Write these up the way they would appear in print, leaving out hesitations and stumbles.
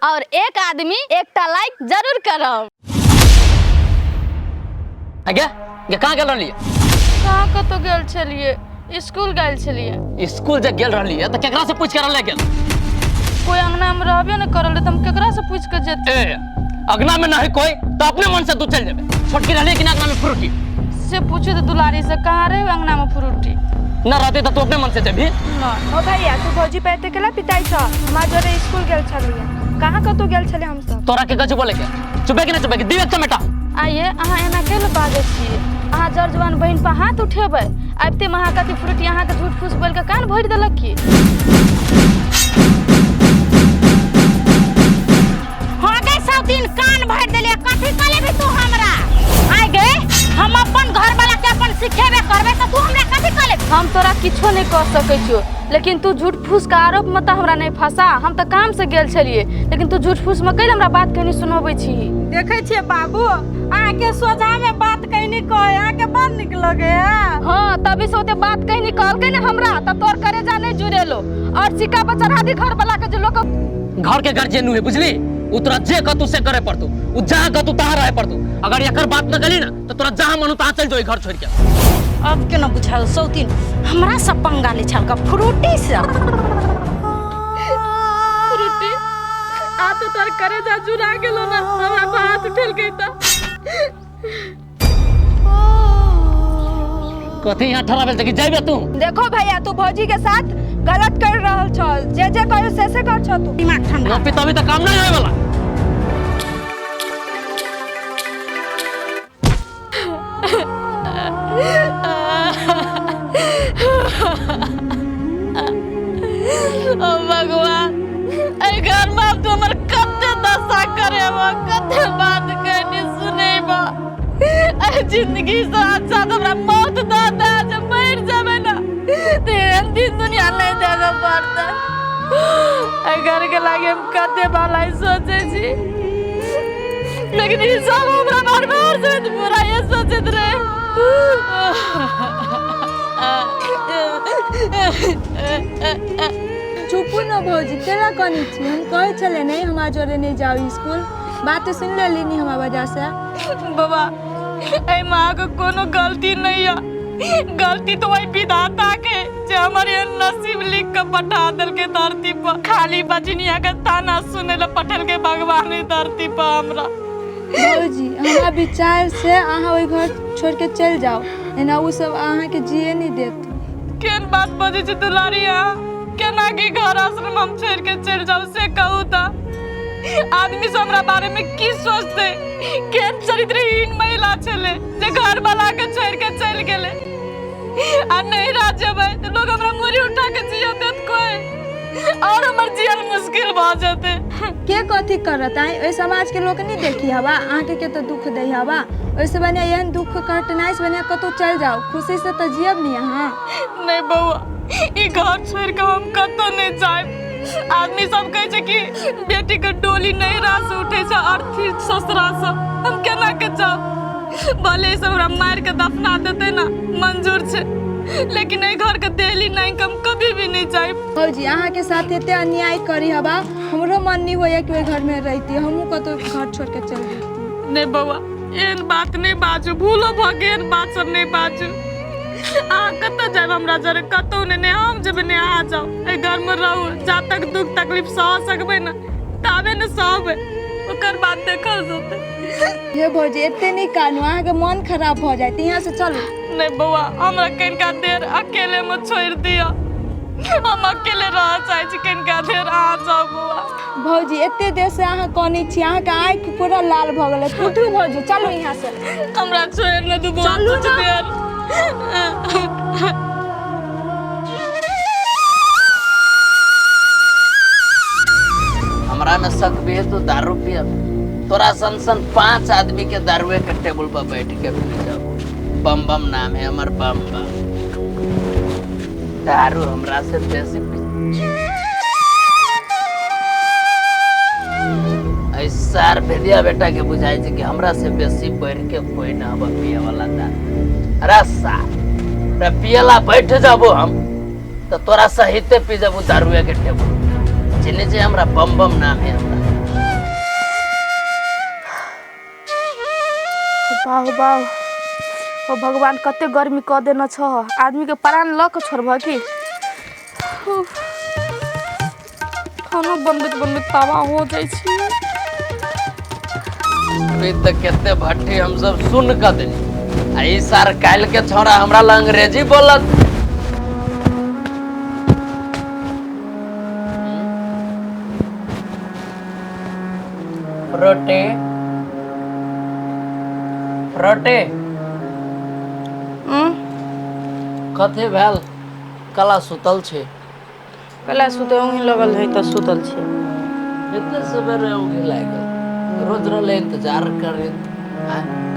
और एक आदमी एकटा लाइक जरूर करब। आगे ये कहाँ गेल रहलिए? कहाँ कतो गेल छलिए, स्कूल गेल छलिए। स्कूल जे गेल रहलिए त केकरा से पूछ के रहले गेल? कोई अंगना में रहबे न करल त हम केकरा से पूछ के जेते? अगना में नहीं कोई तो अपने मन से तू चल जाबे। छोटकी रहले कि अगना में फ्रूटी से पूछे तो दुलारी से कहाँ रहे अंगना में फ्रूटी न रहते तो तू अपने मन से जेबी ना। ओ भैया तू भौजी पैते केला पिताई छ हमार जोरे स्कूल गेल छलिए। कहाँ कतो गेल छले हम सब? तोरा के कछु बोले के चुपे कि न चुपे कि दिवे चमेटा। आइए अहाँ एना केले बाजै छियै? अहाँ जर जवान बहन पर हाथ उठेबै आबते महाकति फ्रूटी अहाँ के झूठ फूस बोल के कान भरि देलक की? हां गए सब दिन कान भर देले कथि कले भी तू हमरा? आइ गे हम अपन घर वाला के अपन सिखेबे करबे त तू हमरा कथि कले? हम तोरा किछो नहीं कर सकै छियो, लेकिन तू झूठ फूस का आरोप मत हमरा नहीं फंसा। हम त काम से गेल छलिए, लेकिन तू झूठ फूस में कैल हमरा बात कहनी सुनाबै छी। देखे छिए बाबू अहाँ के सोझा में बात कहनी कहे अहाँ के बड़ निक लगे है। हां तभी से ओते बात कहनी कहलकै न हमरा त तोर करेजा नहीं जुड़ेलो और सिक्का पर चढ़ा दी घर वाला के जो लोग घर के गार्जियन है बुझली। उतरा जे कतु से करे पड़तू उ जहां कतु तहां रहे पड़तू। अगर एकर बात न कली ना तो तोरा जहां मनु तहां चल जोई घर छोड़ के। अब के न बुझाल सौतीन हमरा सब पंगा ले छल का फ्रूटी से। फ्रूटी आ तो तोर करेजा जुड़ा गेलो ना हमरा पर हाथ उठेल के त कथि यहाँ ठहरा भेल कि जाइबे तू? देखो भैया तू भौजी के साथ गलत कर रहल छ। जे कहियो से कर छ तू। दिमाग ठंडा ना पिता भी तो काम नहीं होए वाला। ओ भगवान ए घर में तू हमर कते दशा करे बा, कते बात कहनी सुनेबा। ए जिंदगी से अच्छा तो हमरा मौत द दे जे मर जाबे ना तेन दिन दुनिया नहीं देगा पड़ता। ए घर के लागे हम कते भलाई सोचे छी, लेकिन ई सब हमरा बार-बार से पूरा ये सोचत रहे। चुप न भौजी केला कनी छी? हम कहे चले नहीं हमार जोरे नहीं जाओ स्कूल। बात सुन ले लीनी हमार वजह से। बाबा ए माँ को कोनो गलती नहीं है, गलती तो वही विधाता के जे हमारे नसीब लिख के पठा दल के धरती पर। खाली बजनिया के ताना सुने ले पठल के भगवान धरती पर हमरा। भौजी हमरा विचार से अहाँ ओई घर छोड़ के चल जाओ, एना उ सब अहाँ के जिए नहीं देत। केन बात बजे छ दुलारिया? केना के घर आश्रम हम छोड़ के चल जाओ से कहू ता? आदमी सब हमरा बारे में की सोचते? केन चरित्रहीन महिला छले जे घर वाला के छोड़ के चल गेले। आ नहीं रह जेबै तो लोग हमरा मुरी उठा के जिया देत कोई और हमर जियन मुश्किल भ जेते। के कथी करत आई? ओई समाज के लोग नहीं देखी हवा अहाँ के तो दुख दे हवा। ओइसे बने एहन दुख कटनाई से बने कतो चल जाओ, खुशी से तो जियब नहीं अहाँ। नहीं बउआ ई घर छोड़ के हम कतो नहीं जाए। आदमी सब कहे छै कि बेटी के डोली नहीं रास उठे छै अर्थी ससुरा से। हम केना के जाओ? भले सब हमरा मार के दफना देते ना मंजूर छै, लेकिन ए घर के देहली नहीं कम कभी भी नहीं जाए। भौजी अहाँ के साथ एते अन्याय करी हवा हमरो मन नहीं होया कि ओई घर में रहती। हमहू कतो घर छोड़ के चल जेती। नहीं बउआ एहन बात नहीं बाजू, भूलो भगेन बात सब नहीं बाजू। आ कत जाब हमरा जरे कतो ने हम जब ने आ जाओ। ए घर में रहू जा तक दुख तकलीफ सह सकबे ना ताबे न सहबे, ओकर बाद देखल जेते। हे भौजी एते नहीं कानू अहाँ के मन खराब भ जाए। यहाँ से चलू। नहीं बउआ हमरा कनिका देर अकेले में छोड़ दिया। हम अकेले रह चाहे छी, कनिका देर आ जाओ बुआ। भौजी एते देर से अहाँ कनी छी, अहाँ के आँख पूरा लाल भ गेल। उठू भौजी चलू यहाँ से। हमरा छोड़ न दू बुआ चलू कुछ ना। देर। हमरा में शक भी है तो दारू पिया। तोरा सन 5 आदमी के दारुए के टेबल पर बैठ के पी जाओ। बम बम नाम है हमर बम बम। दारू हमरा से बेसी पी। ऐसार भेदिया बेटा के बुझाई छै कि हमरा से बेसी बढ़ के कोई ना अब पिए वाला दारू। अरे सा रे पियला बैठ जाबो हम तो तोरा सहिते पी जाबो दारुए के टेबल। चिन्हे छै हमरा बम बम नाम है हमरा। बाह बाह ओ भगवान कते गर्मी क देना छ आदमी के प्राण ल के छोड़ब की खाना बनबैत बनबैत तावा हो जाइ छी। अभी तक केते भट्टी हम सब सुन क देली आ ई सार काल के छोरा हमरा ल अंग्रेजी बोलत। रोटी रोटी कथे भेल कला सुतल छे कला सुते ओही लगल है त सुतल छी। इतने सवेरे उगे लागल रोज रोज इंतजार करे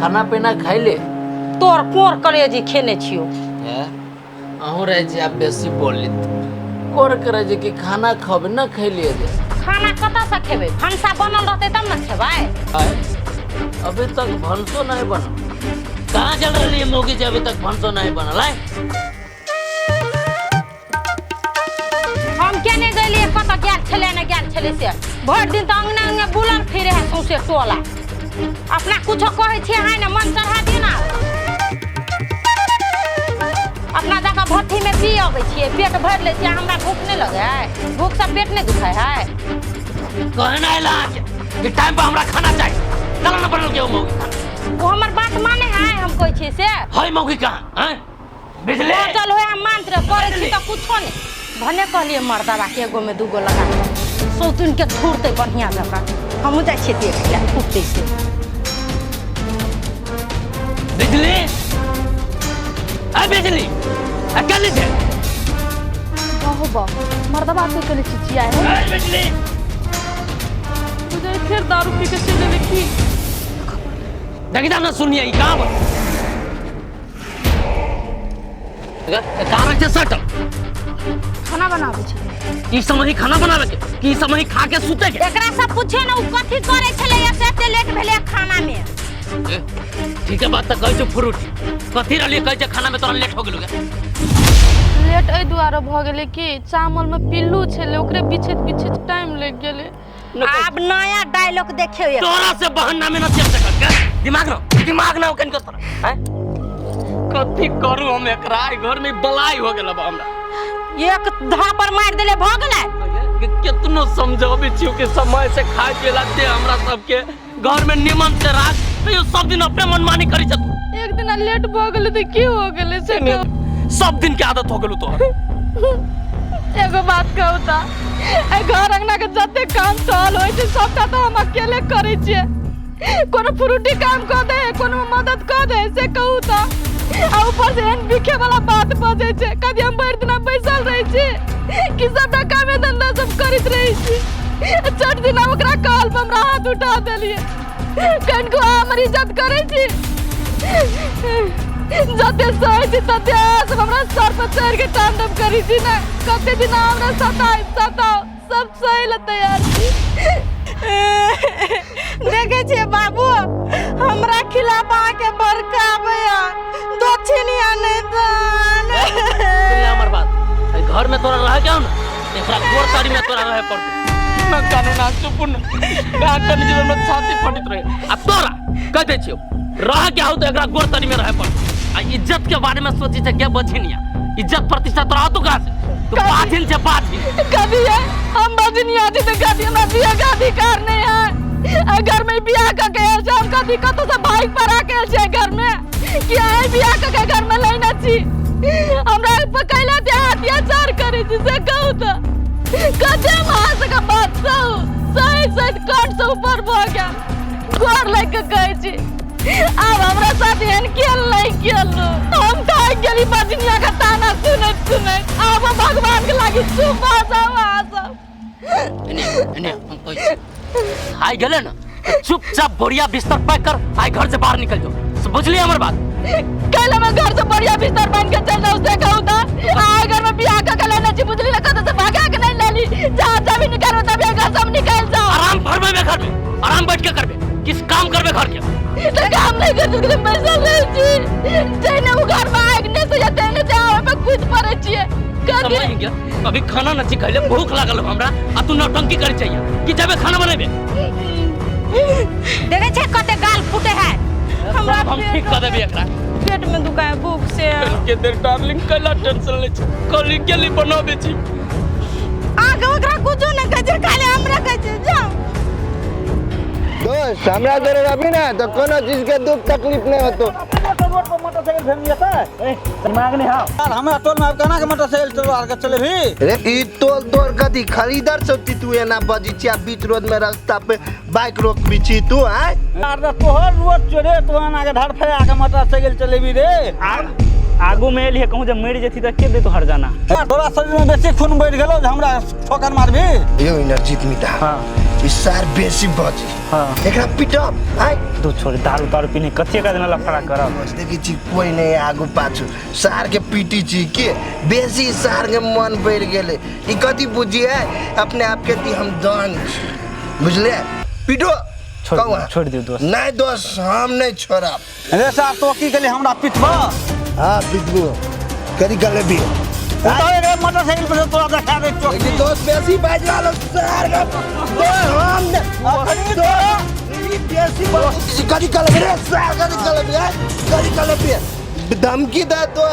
खाना पीना खाई ले तोर कोर करे जी खेने छियो है अहू रहे जे आप बेसी बोलित कोर करे जे कि खाना खब न खैलिए जे खाना कता से खेबे भंसा बनल रहते तब न खेबै। अभी तक भंसो नहीं बनल कहाँ चल रही है मोगी जे अभी तक भंसो नहीं बनल है। हम केने गेलिए कत गेल छले न गेल छले से भर दिन त अंगना अंगना बुलल फिरे है सौसे टोला अपना कुछो कहै छी है न मन चढ़ा दिना अपना जगह भट्ठी में पी अबै छियै पेट भर ले छियै हमरा भूख नहीं लगे है भूख से पेट नहीं दुखाय है। कहना है लाज कि टाइम पर हमरा खाना चाहिए चल न बनल के मोगी खाना वो हमर बात माने है हम कहै छी से है मोगी कहां हैं बिजली चल होय हम मंत्र करे छी त कुछो नहीं भने कहलिए मर्दावा के एगो में दूगो लगा सौतुन के थूरते बढ़िया जगह हम जाय छी देख ले फुटते से बिजली आ बिजली अकेले थे बाहो बा मर्दबा से कले चिचिया है आ बिजली तुझे फिर दारू पी के चले देखी देखिदा ना सुनिए ई कहां पर कहां रखे सट खाना बनावे छी ई समय खाना बनावे के की समय खा के सुते के एकरा सब पूछे न उ कथि करे छले या से लेट भेले खाना में ठीक है बात त कहै छ फ्रूट कथि रहलिए कहै छ खाना में तोरा लेट हो गेलु गे लेट ए दुआरे भ गेले कि चावल में पिल्लू छले ओकरे बिछेत बिछेत टाइम लग गेले। अब नया डायलॉग देखियो ये तोरा से बहाना में न चल सकत के दिमाग ना ओकन के तोरा हैं कथि करू हम एकरा घर में बलाई हो गेल अब हमरा एक धापर मार देले भ गेलै कितनो समझाबे छियो के समय से खाए के लागते हमरा सब के घर में निमन से राख तो सब दिन अपने मनमानी करी छ एक दिन लेट भ गेले त की हो गेले से सब दिन के आदत हो गेलु तो एगो बात कहू त ए घर अंगना के जते काम चल होय छै सबटा त हम अकेले करै छियै कोनो फ्रूटी काम क दे कोनो मदद क दे से कहू त आ ऊपर से एहन बिखे वाला बात बजे छै कभी हम भर दिन बैसल रहै छी कि सबटा काम धंधा सब करैत रहै छी चट दिन ओकरा काल पर हमरा हाथ उठा देलिए कनको हमर इज्जत करै छी जते सही छी तते सब हमरा सर पर चढ़ के तांडव करी छी ना कते दिन हमरा सताओ सब सही ल तैयार छी। देखे छे बाबू हमरा खिलाफ आके बड़का भैया दक्षिणिया नहीं दान सुन हमर बात घर में तोरा रह जाओ ना एकरा गोर तारी में तोरा रहे पड़तो न कानून ना चुप न गाकन जीवन में छाती फटित रहे अब तोरा कहते छियो रह के आउ तो एकरा गोर तारी में रहे पड़तो आ इज्जत के बारे में सोची छे क्या बझिनिया इज्जत प्रतिष्ठा तोरा तो कहां से तू बाजिन छे बाजिन कभी है हम बजनिया थी तो कभी हमरा बिया का अधिकार नहीं है अगर मैं बिया का के शाम का दिक्कत से बाइक पर आके छे घर में कि आए बिया का के घर में लेना छी हमरा पकैला दे अत्याचार करे जिसे कहू त कदे मास का बात सही कट से ऊपर भ गया गोर लेके कहै छी अब हमरा साथ एहन खेल नहीं खेलो हम तो गेली बजनिया का ताना सुनत अब भगवान के लागी चुप आ एने हम कोई आई गेले ना चुपचाप बोरिया बिस्तर पैक कर आई घर से बाहर निकल जाओ बुझली हमर बात कहले मैं घर से बढ़िया बिस्तर बांध के चल जाऊं से कहूं था आए घर में बियाह का लेना छी बुझली ना कत से भागा के नहीं लेली जहां जमीन निकालो तब घर से हम निकल जाओ आराम फरमे में घर में आराम बैठ के करबे किस काम करबे घर के तो काम नहीं कर सकते पैसा ले छी जने वो घर में आगने से या तेने जाओ पे कुछ पड़े छिए समझ गया अभी खाना न खइले भूख लागल हमरा आ तू नौटंकी करे चाहिए कि जबे खाना बनेबे देखे छे कते गाल फूटे है हमरा सब हम ठीक कर देबे एकरा। पेट में दुखाए भूख से। के देर डार्लिंग कला टेंशन ले छी। कली के लिए बनाबे छी। आगे ओकरा कुछो न कहे खाली हमरा कहे जाओ। दोस्त हमरा जरे अभी ना तो कोनो चीज के दुख तकलीफ नहीं होतो। मोटरसाइकिल फेमिया है दिमाग नहीं हां यार हमरा टोल में कहना के मोटरसाइकिल चलवा के चले भी रे ई टोल तोर कदी खरीदार सब तू एना बजीचिया बीच रोड में रास्ता पे बाइक रोक बिची तू हैं यार तोहर रोड चोरे तो आना के धड़ फया के मोटरसाइकिल चले भी रे आगू में एलिए कहूं जब मर जेती त के दे तो हर जाना तोरा शरीर में बेसी खून बढ़ गेलो हमरा ठोकर मार भी यो इनर्जित मिटा हां ई सार बेसी बजी हां एकरा पिटो हैं दो छोड़ दारू पीने कच्चे का जना लफड़ा करब देखि छी कोई नहीं आगू पाछू सार के पीटी छी के बेसी सार के मन बढ़ गेले ई कथि बुझिए अपने आप के ती हम दान बुझले पिटो छोड़ दियो दोस्त नहीं दोस्त हम नहीं छोड़ा रे साहब तो की के लिए हमरा पिटबा हां पिटबो कदी गले भी उतारे रे मोटरसाइकिल पे तोरा देखा दे चौक ये दोस्त बेसी बाज वाला सार का दो हम अखनी दो ई बेसी बहुत कदी गले रे सार कदी गले धमकी दे तो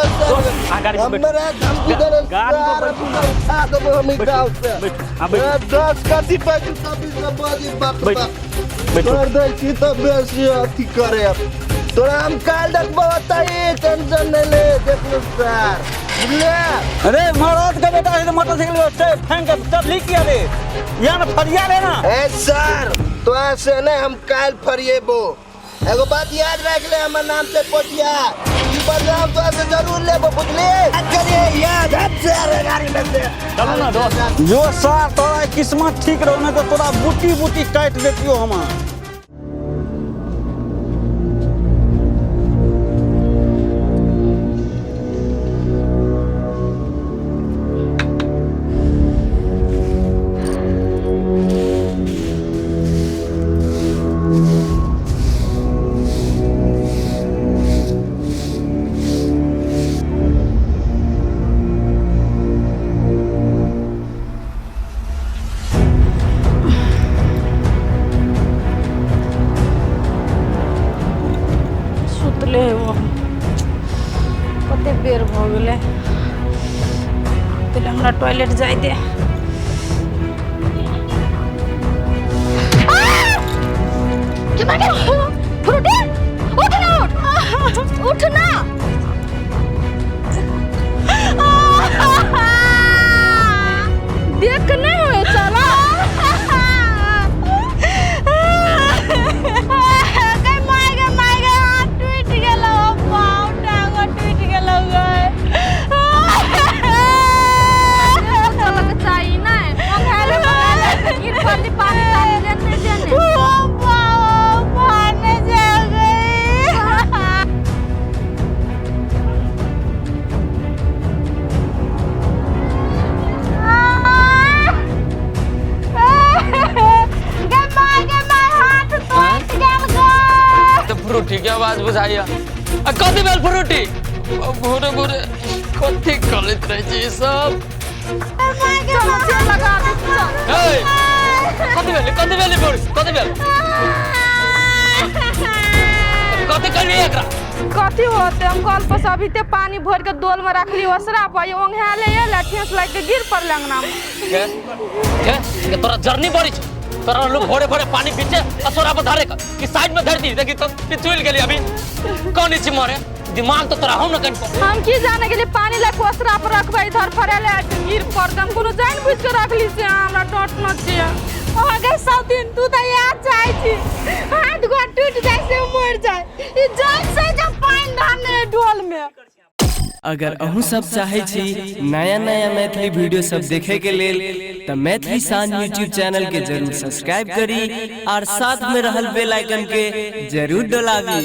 हमरा धमकी दे गाड़ी पर उठा दो हम गांव से हां बैठ 10 कदी पे तभी सब बाजी बाप बैठ तोर दे छी तो बेसी अथी करे अब तोरा हम काल तक बताई टेंशन नहीं ले देख लो सर बुझले अरे मरद के बेटा है मोटरसाइकिल पे फेंक के चल ली किया रे या ना फरिया रे ना ए सर तो ऐसे नहीं हम काल फरिएबो एगो बात याद रख ले हमर नाम से पोटिया ई बदनाम तो ऐसे जरूर लेबो बुझले करिए याद अब से गाड़ी में से चलो ना दोस्त जो सार तोरा किस्मत ठीक रहो ना तो तोरा बूटी काट देतियो हम सुतले वो कते बेर भ गेले पहले हमरा टॉयलेट जाय दे के मागे फ्रूटी उठ ना देख नहीं हुए चला फ्रूटी के आवाज बुझाइया कथी बेल फ्रूटी भूरे भूरे कथी कलित रहे छी सब कथी बेल बोल कथी बेल कथी करबी एकरा कथी होते हम कल पर अभी ते पानी भर के डोल में रखली ओसरा पर ओंघाले ये ठेस लाग के गिर पड़ले अंगना में के तोरा जर्नी बड़ी छ तोरा लोग भोरे भोरे पानी पीछे असोरा पर धारे का कि साइड में धर दी देखी तो पिछुल गेली अभी कौन इची मारे दिमाग तो तोरा हम न कन हम की जाने के लिए पानी ला कोसरा पर रखबे इधर फरेले गिर पड़दम कोनो जान बुझ के रखली से हमरा टट न छिए आगे सब दिन तू तो याद जाय छी हाथ गो टूट जाय से मर जाय ई जान से जब पानी डालने डोल में अगर अहू सब चाहे छी नया नया मैथिली वीडियो सब देखे के लेल त मैथिली साँझ यूट्यूब चैनल के जरूर सब्सक्राइब करी और साथ में रहल बेल आइकन के जरूर दबावी।